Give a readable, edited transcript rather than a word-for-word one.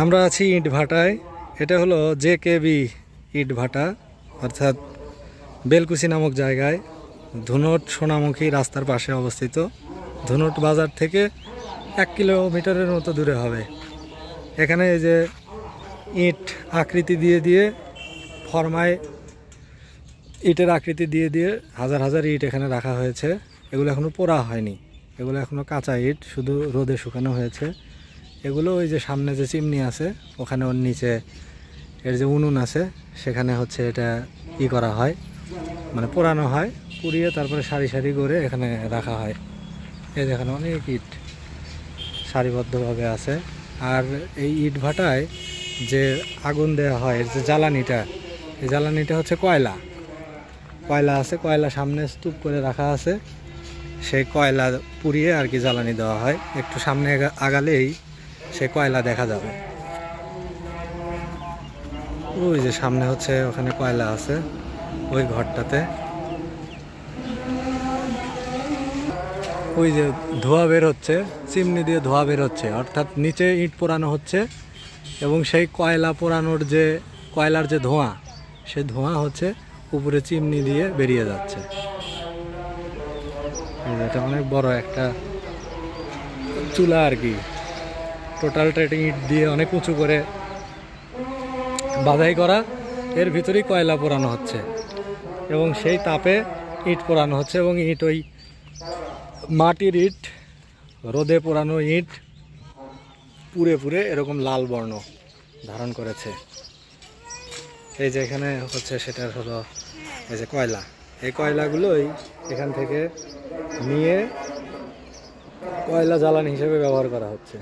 আমরা আছি ইট ভাটায়। এটা হলো JKB ইট ভাটা, অর্থাৎ বেলকুচি নামক জায়গায় ধুনট সোনামুখী রাস্তার পাশে অবস্থিত। ধুনট বাজার থেকে 1 কিলোমিটারের মতো দূরে হবে। এখানে এই যে ইট আকৃতি দিয়ে দিয়ে ফরমায় ইটের আকৃতি দিয়ে দিয়ে হাজার হাজার ইট এখানে রাখা হয়েছে। এগুলো এখনো পোড়া হয়নি, এগুলো এখনো কাঁচা ইট, শুধু রোদে শুকানো হয়েছে। এগুলো ওই যে সামনে যে চিমনি আছে ওখানে, ওর নিচে এর যে উনুন আছে সেখানে হচ্ছে এটা করা হয়, মানে পোড়ানো হয়, পুড়িয়ে তারপরে সারি সারি করে এখানে রাখা হয়। এই যেখানে অনেক ইট সারিবদ্ধভাবে আছে। আর এই ইট ভাটায় যে আগুন দেওয়া হয়, এর যে জ্বালানিটা, এই জ্বালানিটা হচ্ছে কয়লা আছে, কয়লা সামনে স্তূপ করে রাখা আছে। সেই কয়লা পুড়িয়ে আর কি জ্বালানি দেওয়া হয়। একটু সামনে আগালেই সেই কয়লা দেখা যাবে। ওই যে সামনে হচ্ছে ওখানে কয়লা আছে, ওই ঘরটাতে। ওই যে ধোঁয়া বের হচ্ছে, চিমনি দিয়ে ধোঁয়া বের হচ্ছে, অর্থাৎ নিচে ইট পোড়ানো হচ্ছে এবং সেই কয়লা পোড়ানোর যে কয়লার যে ধোঁয়া, সে ধোঁয়া হচ্ছে উপরে চিমনি দিয়ে বেরিয়ে যাচ্ছে। এটা অনেক বড় একটা চুলা আর কি, টোটালটা এটা ইট দিয়ে অনেক উঁচু করে বাধাই করা। এর ভিতরেই কয়লা পোড়ানো হচ্ছে এবং সেই তাপে ইট পোড়ানো হচ্ছে। এবং ইট ওই মাটির ইট, রোদে পোড়ানো ইট পুড়ে পুড়ে এরকম লাল বর্ণ ধারণ করেছে। এই যে এখানে হচ্ছে সেটার হলো এই যে কয়লা, এই কয়লাগুলোই এখান থেকে নিয়ে কয়লা জ্বালানি হিসেবে ব্যবহার করা হচ্ছে।